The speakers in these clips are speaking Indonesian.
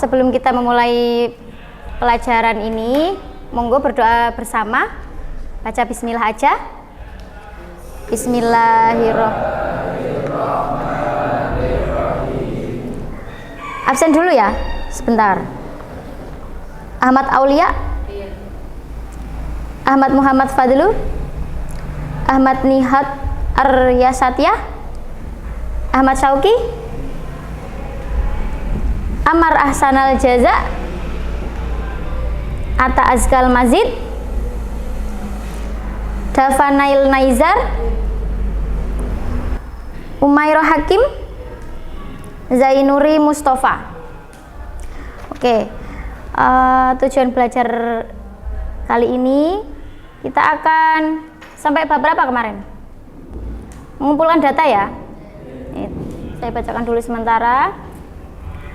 Sebelum kita memulai pelajaran ini, monggo berdoa bersama. Baca bismillah aja. Bismillahirrahmanirrahim. Absen dulu ya, sebentar. Ahmad Aulia, Ahmad Muhammad Fadlu, Ahmad Nihat Arya Satya, Ahmad Syauki, Amar Ahsanal Jaza, Atta Azkal Mazid, Davanail Naizar, Umairah Hakim, Zainuri Mustafa. Oke, tujuan belajar kali ini kita akan sampai bab berapa kemarin? Mengumpulkan data ya. Saya bacakan dulu sementara.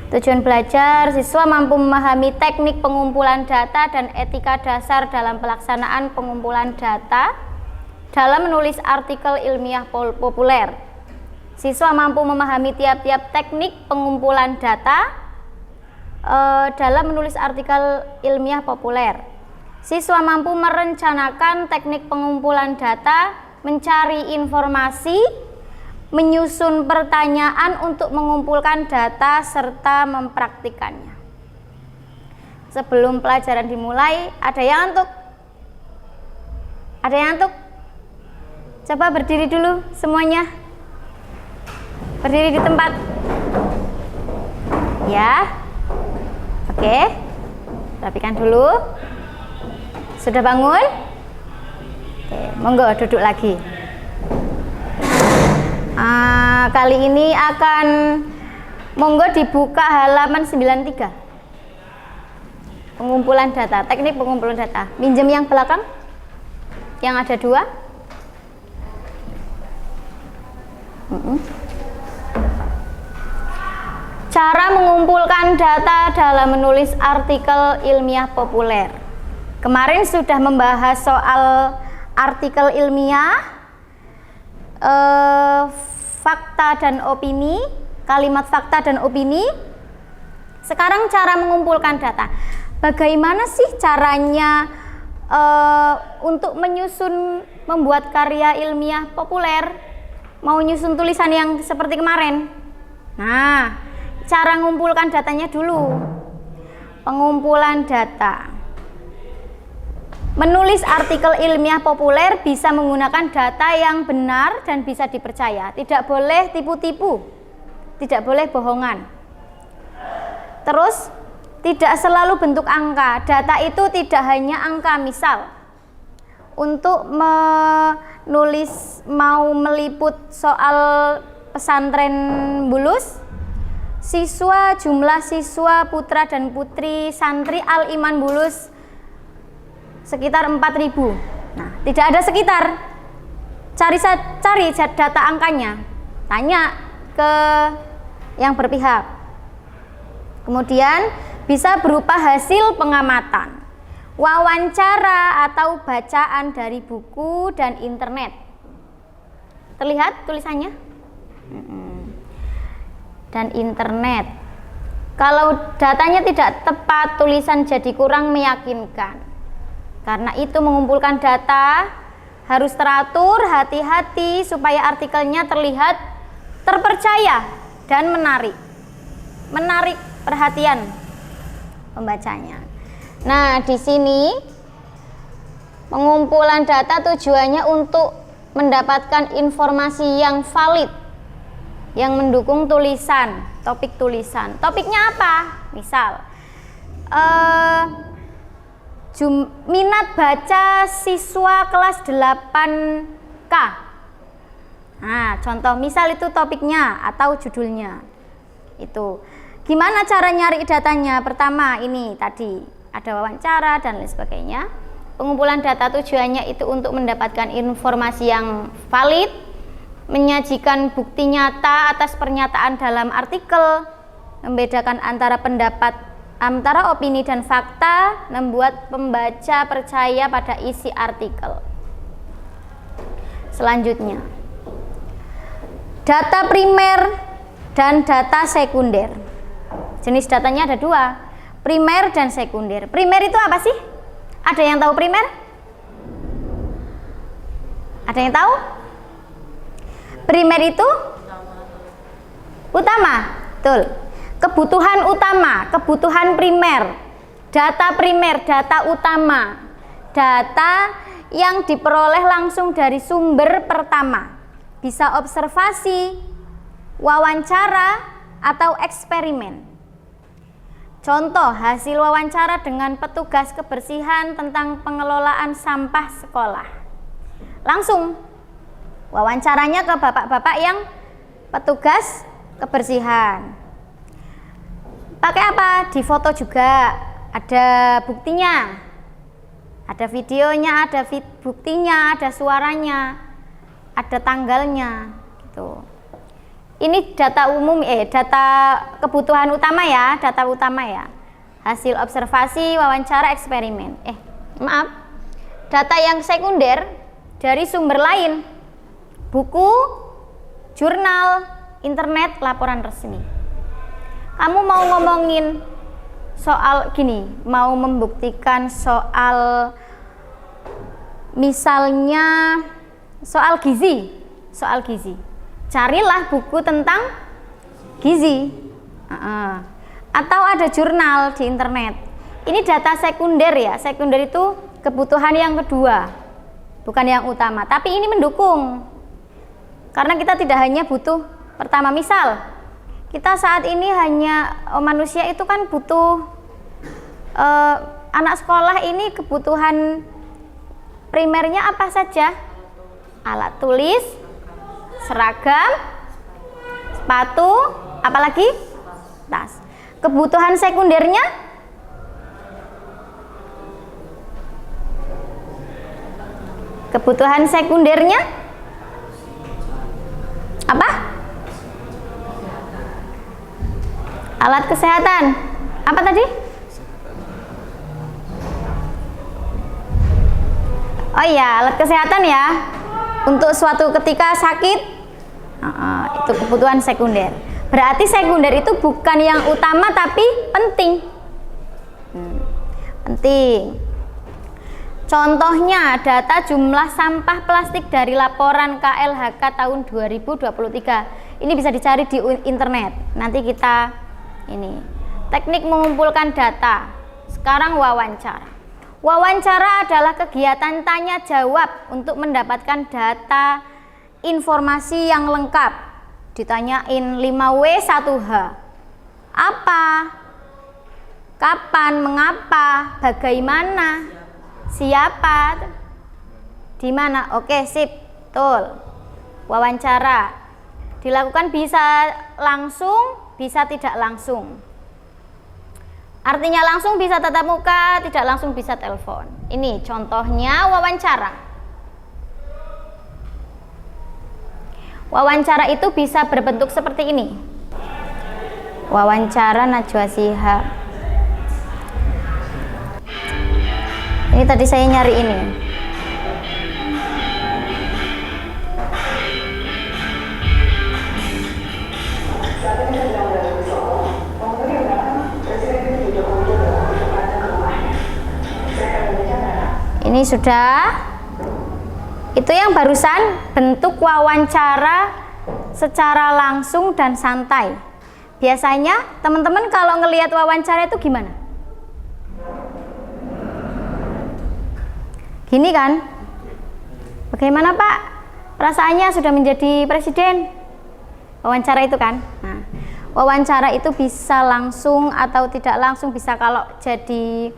Tujuan belajar, siswa mampu memahami teknik pengumpulan data dan etika dasar dalam pelaksanaan pengumpulan data dalam menulis artikel ilmiah populer. Siswa mampu memahami tiap-tiap teknik pengumpulan data dalam menulis artikel ilmiah populer. Siswa mampu merencanakan teknik pengumpulan data, mencari informasi, menyusun pertanyaan untuk mengumpulkan data serta mempraktikannya. Sebelum pelajaran dimulai, ada yang ngantuk? Ada yang ngantuk? Coba berdiri dulu semuanya. Berdiri di tempat. Ya. Oke. Rapikan dulu. Sudah bangun? Oke, monggo duduk lagi. Kali ini akan monggo dibuka halaman 93. Pengumpulan data, teknik pengumpulan data. Minjem yang belakang, yang ada 2. Cara mengumpulkan data dalam menulis artikel ilmiah populer. Kemarin sudah membahas soal artikel ilmiah, fakta dan opini, kalimat fakta dan opini. Sekarang cara mengumpulkan data. Bagaimana sih caranya untuk membuat karya ilmiah populer? Mau nyusun tulisan yang seperti kemarin? Nah, cara mengumpulkan datanya dulu. Pengumpulan data. Menulis artikel ilmiah populer bisa menggunakan data yang benar dan bisa dipercaya. Tidak boleh tipu-tipu, tidak boleh bohongan. Terus, tidak selalu bentuk angka. Data itu tidak hanya angka. Misal, untuk mau meliput soal pesantren Bulus, jumlah siswa putra dan putri santri Al Iman Bulus sekitar 4.000. Nah, tidak ada sekitar. Cari data angkanya. Tanya ke yang berpihak. Kemudian bisa berupa hasil pengamatan, wawancara atau bacaan dari buku dan internet. Terlihat tulisannya? Dan internet. Kalau datanya tidak tepat, tulisan jadi kurang meyakinkan. Karena itu mengumpulkan data harus teratur, hati-hati supaya artikelnya terlihat terpercaya dan menarik perhatian pembacanya. Nah, di sini pengumpulan data tujuannya untuk mendapatkan informasi yang valid, yang mendukung tulisan, topik tulisan. Topiknya apa? Misal, minat baca siswa kelas 8K. Nah, contoh misal itu topiknya atau judulnya. Itu. Gimana cara nyari datanya? Pertama, ini tadi ada wawancara dan lain sebagainya. Pengumpulan data tujuannya itu untuk mendapatkan informasi yang valid, menyajikan bukti nyata atas pernyataan dalam artikel, membedakan antara opini dan fakta, membuat pembaca percaya pada isi artikel. Selanjutnya, data primer dan data sekunder. Jenis datanya ada dua, primer dan sekunder. Primer itu apa sih? Ada yang tahu primer? Ada yang tahu? Primer itu utama, betul. Kebutuhan utama, kebutuhan primer, data utama, data yang diperoleh langsung dari sumber pertama. Bisa observasi, wawancara, atau eksperimen. Contoh hasil wawancara dengan petugas kebersihan tentang pengelolaan sampah sekolah. Langsung wawancaranya ke bapak-bapak yang petugas kebersihan. Pakai apa? Di foto juga, ada buktinya, ada videonya, ada buktinya, ada suaranya, ada tanggalnya gitu. Ini data umum, data kebutuhan utama ya, data utama ya. Hasil observasi, wawancara, eksperimen. Maaf, data yang sekunder dari sumber lain, buku, jurnal, internet, laporan resmi. Kamu mau ngomongin soal gini, mau membuktikan soal misalnya soal gizi, carilah buku tentang gizi. Atau ada jurnal di internet. Ini data sekunder ya. Sekunder itu kebutuhan yang kedua, bukan yang utama, tapi ini mendukung. Karena kita tidak hanya butuh pertama, misal kita saat ini hanya manusia itu kan butuh anak sekolah ini kebutuhan primernya apa saja? Alat tulis, seragam, sepatu, apalagi tas. Kebutuhan sekundernya apa? Alat kesehatan. Apa tadi? Oh iya, alat kesehatan ya. Untuk suatu ketika sakit, itu kebutuhan sekunder. Berarti sekunder itu bukan yang utama tapi penting. Penting. Contohnya data jumlah sampah plastik dari laporan KLHK tahun 2023. Ini bisa dicari di internet. Nanti kita ini teknik mengumpulkan data. Sekarang wawancara. Wawancara adalah kegiatan tanya jawab untuk mendapatkan data informasi yang lengkap. Ditanyain 5W1H. Apa? Kapan? Mengapa? Bagaimana? Siapa? Di mana? Oke, sip. Betul. Wawancara dilakukan bisa langsung, bisa tidak langsung. Artinya langsung bisa tatap muka, tidak langsung bisa telepon. Ini contohnya wawancara. Wawancara itu bisa berbentuk seperti ini. Wawancara Najwa Shihab. Ini tadi saya nyari ini. Ini sudah. Itu yang barusan bentuk wawancara secara langsung dan santai. Biasanya teman-teman kalau ngelihat wawancara itu gimana? Gini kan? Bagaimana Pak? Perasaannya sudah menjadi presiden? Wawancara itu kan? Nah, wawancara itu bisa langsung atau tidak langsung, bisa kalau jadi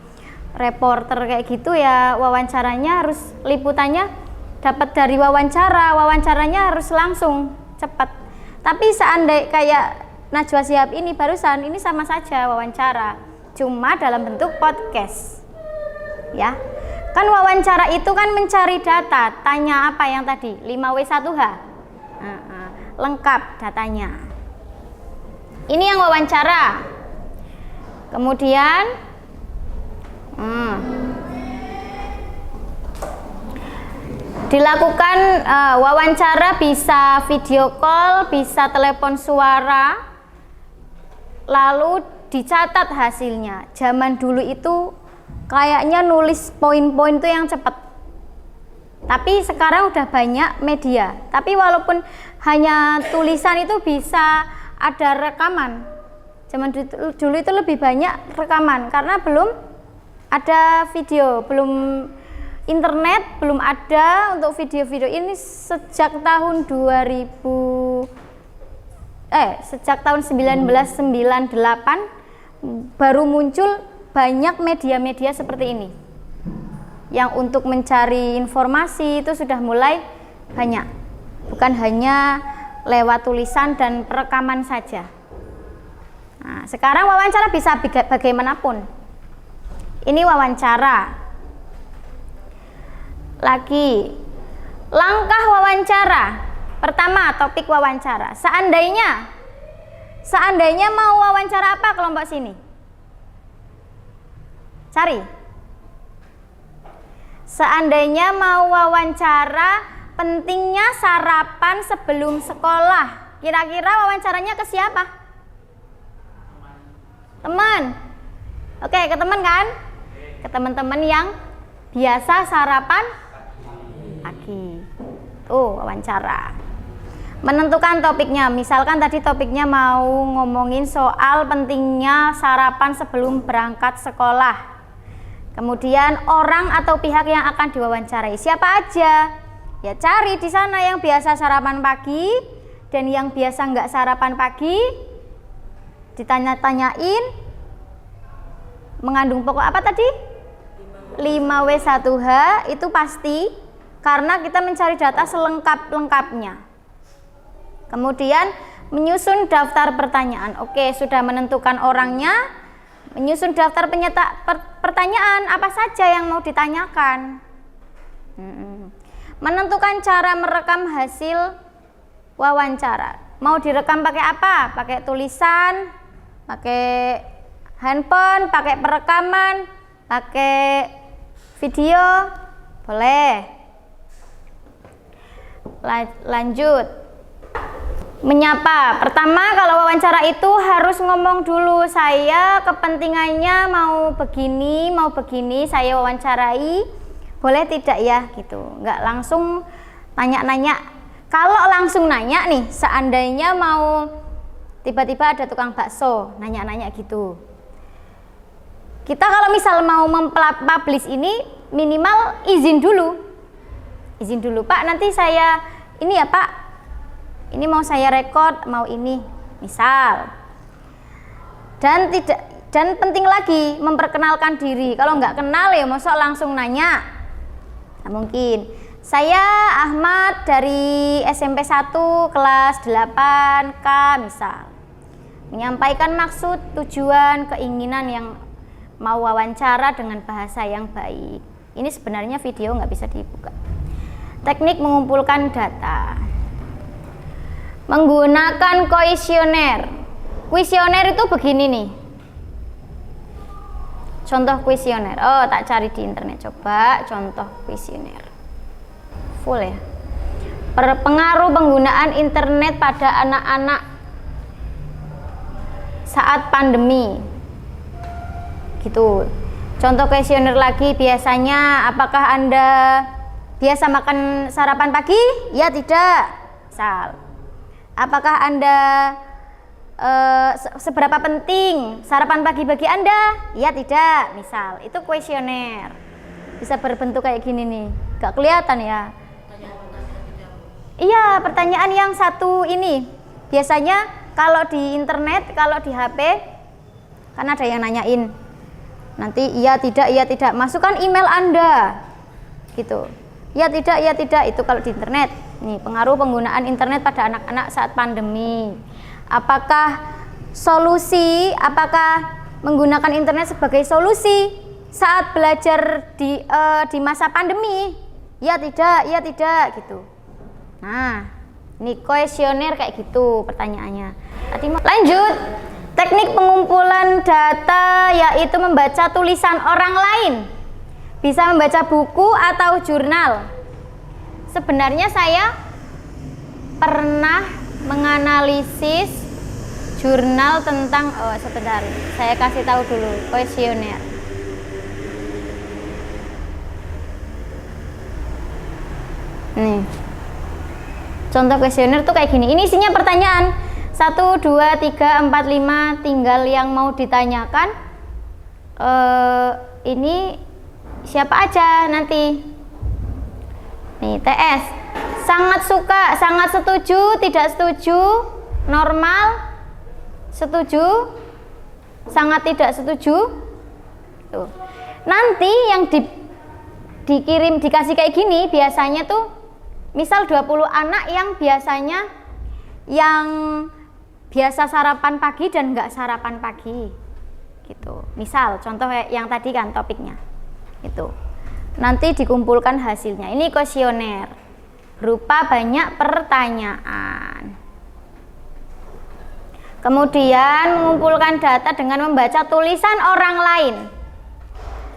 reporter kayak gitu ya, wawancaranya harus liputannya dapat dari wawancaranya harus langsung cepat. Tapi seandainya kayak Najwa Shihab ini barusan, ini sama saja wawancara, cuma dalam bentuk podcast ya. Kan wawancara itu kan mencari data, tanya apa yang tadi 5W1H, lengkap datanya. Ini yang wawancara. Kemudian dilakukan wawancara, bisa video call, bisa telepon suara, lalu dicatat hasilnya. Zaman dulu itu kayaknya nulis poin-poin tuh yang cepat. Tapi sekarang udah banyak media. Tapi walaupun hanya tulisan itu bisa ada rekaman. Zaman dulu itu lebih banyak rekaman karena belum ada video, belum internet, belum ada untuk video-video ini sejak tahun sejak tahun 1998 baru muncul banyak media-media seperti ini. Yang untuk mencari informasi itu sudah mulai banyak. Bukan hanya lewat tulisan dan perekaman saja. Nah, sekarang wawancara bisa bagaimanapun. Ini wawancara. Lagi langkah wawancara. Pertama, topik wawancara. Seandainya mau wawancara apa kelompok sini? Cari. Seandainya mau wawancara pentingnya sarapan sebelum sekolah. Kira-kira wawancaranya ke siapa? Teman. Oke, ke teman kan? Ke teman-teman yang biasa sarapan pagi. Wawancara. Menentukan topiknya. Misalkan tadi topiknya mau ngomongin soal pentingnya sarapan sebelum berangkat sekolah. Kemudian orang atau pihak yang akan diwawancarai siapa aja? Ya cari di sana yang biasa sarapan pagi dan yang biasa nggak sarapan pagi. Ditanya-tanyain mengandung pokok apa tadi? 5W1H itu pasti karena kita mencari data selengkap-lengkapnya. Kemudian menyusun daftar pertanyaan. Oke, sudah menentukan orangnya, menyusun daftar pertanyaan apa saja yang mau ditanyakan. Menentukan cara merekam hasil wawancara. Mau direkam pakai apa? Pakai tulisan, pakai handphone, pakai perekaman, pakai video, boleh. Lanjut. Menyapa. Pertama kalau wawancara itu harus ngomong dulu, saya kepentingannya mau begini, saya wawancarai, boleh tidak ya gitu. Nggak langsung nanya-nanya. Kalau langsung nanya nih, seandainya mau tiba-tiba ada tukang bakso nanya-nanya gitu. Kita kalau misal mau mempublish ini minimal izin dulu. Izin dulu, Pak, nanti saya ini ya, Pak. Ini mau saya rekod, mau ini, misal. Dan penting lagi memperkenalkan diri. Kalau nggak kenal ya mosok langsung nanya. Nah, mungkin. Saya Ahmad dari SMP 1 kelas 8K misal. Menyampaikan maksud, tujuan, keinginan yang mau wawancara dengan bahasa yang baik. Ini sebenarnya video nggak bisa dibuka. Teknik mengumpulkan data. Menggunakan kuesioner. Kuesioner itu begini nih. Contoh kuesioner. Oh, tak cari di internet. Coba contoh kuesioner. Full ya. Pengaruh penggunaan internet pada anak-anak saat pandemi. Gitu. Contoh kuesioner lagi, biasanya apakah Anda biasa makan sarapan pagi? Ya, tidak. Misal. Apakah Anda seberapa penting sarapan pagi bagi Anda? Ya, tidak. Misal. Itu kuesioner. Bisa berbentuk kayak gini nih. Gak kelihatan ya? Iya, pertanyaan yang satu ini. Biasanya kalau di internet, kalau di HP kan ada yang nanyain. Nanti iya tidak, masukkan email Anda. Gitu. Ya tidak, itu kalau di internet. Nih, pengaruh penggunaan internet pada anak-anak saat pandemi. Apakah menggunakan internet sebagai solusi saat belajar di masa pandemi? Ya tidak gitu. Nah, ini kuesioner kayak gitu pertanyaannya. Lanjut. Teknik pengumpulan data yaitu membaca tulisan orang lain. Bisa membaca buku atau jurnal. Sebenarnya saya pernah menganalisis Jurnal tentang, sebentar, saya kasih tahu dulu kuesioner. Nih, contoh kuesioner tuh kayak gini. Ini isinya pertanyaan 1, 2, 3, 4, 5. Tinggal yang mau ditanyakan ini siapa aja nanti. Nih, TS. Sangat suka, sangat setuju, tidak setuju, normal, setuju, sangat tidak setuju. Tuh. Nanti yang dikirim, dikasih kayak gini biasanya tuh misal 20 anak yang biasa sarapan pagi dan nggak sarapan pagi gitu. Misal contoh yang tadi kan topiknya itu. Nanti dikumpulkan hasilnya. Ini kuesioner berupa banyak pertanyaan. Kemudian mengumpulkan data dengan membaca tulisan orang lain.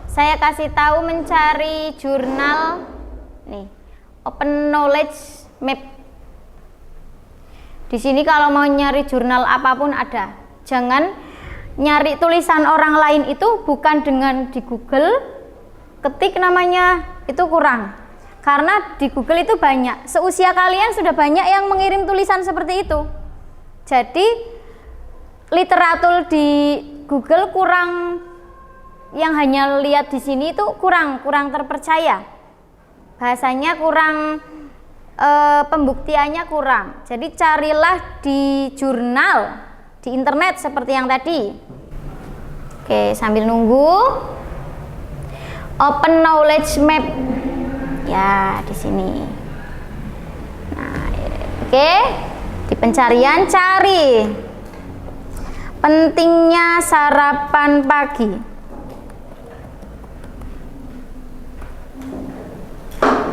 Saya kasih tahu mencari jurnal nih, Open Knowledge Map. Di sini kalau mau nyari jurnal apapun ada. Jangan nyari tulisan orang lain, itu bukan dengan di Google ketik namanya, itu kurang. Karena di Google itu banyak. Seusia kalian sudah banyak yang mengirim tulisan seperti itu. Jadi literatur di Google kurang, yang hanya lihat di sini itu kurang terpercaya. Bahasanya kurang, pembuktiannya kurang. Jadi carilah di jurnal, di internet seperti yang tadi. Oke, sambil nunggu. Open Knowledge Map. Ya, di sini. Nah, oke. Di pencarian cari pentingnya sarapan pagi.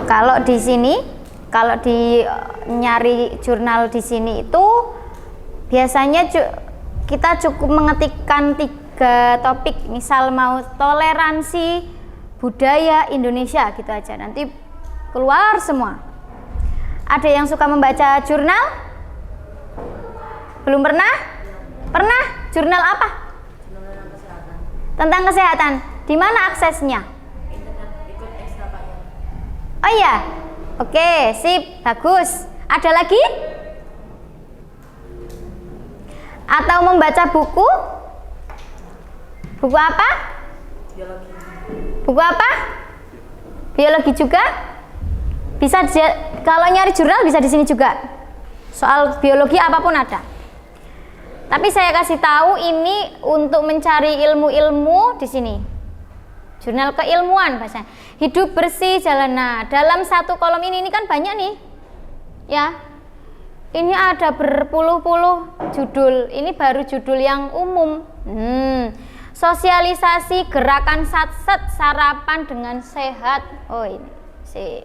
Kalau di sini, kalau di nyari jurnal di sini itu biasanya kita cukup mengetikkan 3 topik, misal mau toleransi budaya Indonesia gitu aja, nanti keluar semua. Ada yang suka membaca jurnal? Belum pernah? Pernah? Jurnal apa? Tentang kesehatan. Di mana aksesnya? Oh iya, oke, sip, bagus. Ada lagi? Atau membaca buku? Buku apa? Biologi. Buku apa? Biologi juga? Bisa kalau nyari jurnal bisa di sini juga. Soal biologi apapun ada. Tapi saya kasih tahu ini untuk mencari ilmu-ilmu di sini. Jurnal keilmuan bahasanya. Hidup bersih jalan. Nah, dalam satu kolom ini kan banyak nih. Ya. Ini ada berpuluh-puluh judul. Ini baru judul yang umum. Sosialisasi gerakan satset sarapan dengan sehat. Oh, ini. Sip.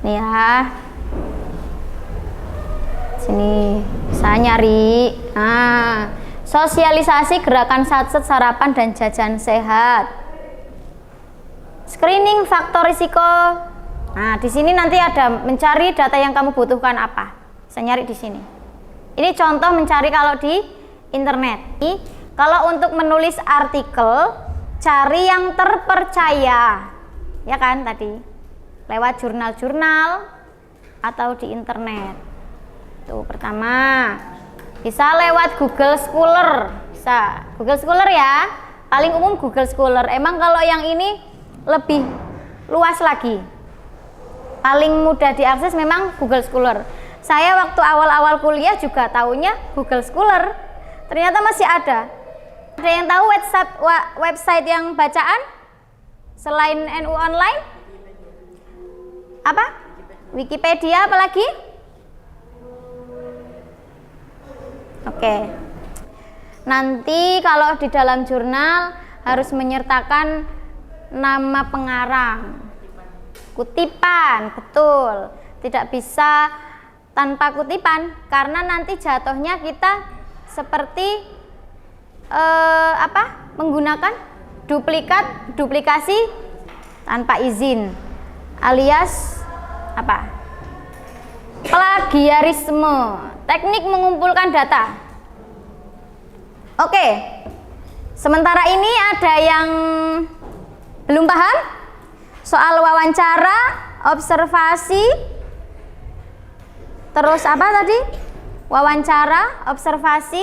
Nih ya. Sini saya nyari. Nah, sosialisasi gerakan satset sarapan dan jajan sehat. Screening faktor risiko. Nah, di sini nanti ada mencari data yang kamu butuhkan apa. Saya nyari di sini. Ini contoh mencari kalau di internet. Kalau untuk menulis artikel, cari yang terpercaya. Ya kan tadi. Lewat jurnal-jurnal atau di internet. Tuh, pertama bisa lewat Google Scholar, bisa Google Scholar ya, paling umum Google Scholar. Emang kalau yang ini lebih luas lagi, paling mudah diakses memang Google Scholar. Saya waktu awal-awal kuliah juga taunya Google Scholar, ternyata masih ada. Ada yang tahu website yang bacaan selain NU Online? Apa? Wikipedia, apalagi? Oke. Nanti kalau di dalam jurnal harus menyertakan nama pengarang, kutipan, betul. Tidak bisa tanpa kutipan karena nanti jatuhnya kita seperti menggunakan duplikasi tanpa izin, alias apa? Plagiarisme, teknik mengumpulkan data. Oke. Sementara ini ada yang belum paham? Soal wawancara, observasi, terus apa tadi? Wawancara, observasi,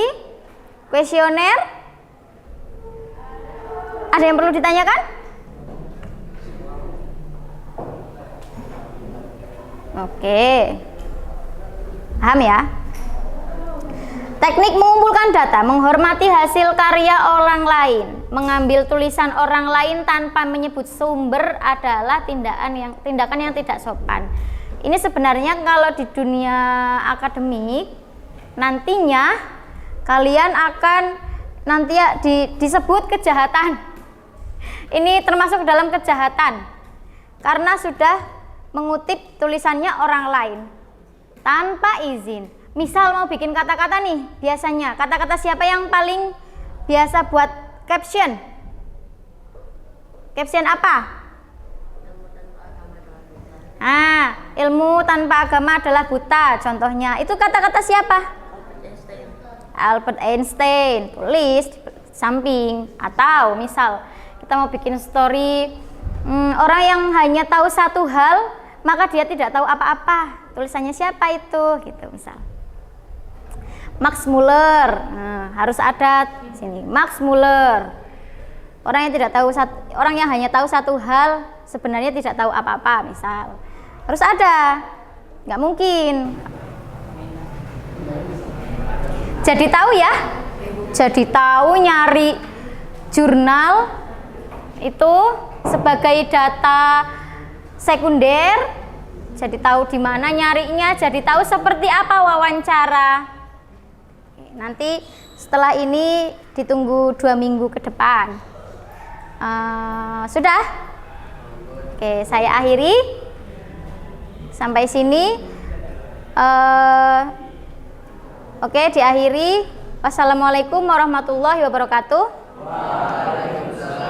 kuesioner. Ada yang perlu ditanyakan? Oke. Paham ya? Teknik mengumpulkan data, menghormati hasil karya orang lain, mengambil tulisan orang lain tanpa menyebut sumber adalah tindakan yang tidak sopan. Ini sebenarnya kalau di dunia akademik nantinya kalian akan nanti disebut kejahatan. Ini termasuk dalam kejahatan karena sudah mengutip tulisannya orang lain tanpa izin. Misal mau bikin kata-kata nih, biasanya kata-kata siapa yang paling biasa buat caption? Caption apa? Ilmu tanpa agama adalah buta, contohnya. Itu kata-kata siapa? Albert Einstein. Tulis di samping. Atau misal kita mau bikin story, orang yang hanya tahu satu hal, maka dia tidak tahu apa-apa. Tulisannya siapa itu? Gitu misal. Max Muller, harus ada sini. Max Muller, orang yang hanya tahu satu hal, sebenarnya tidak tahu apa-apa. Misal, harus ada, nggak mungkin. Jadi tahu ya, jadi tahu nyari jurnal itu sebagai data sekunder. Jadi tahu di mana nyarinya, jadi tahu seperti apa wawancara. Nanti setelah ini ditunggu 2 minggu ke depan. Sudah? Oke, saya akhiri sampai sini. Oke, diakhiri. Wassalamualaikum warahmatullahi wabarakatuh. Waalaikumsalam.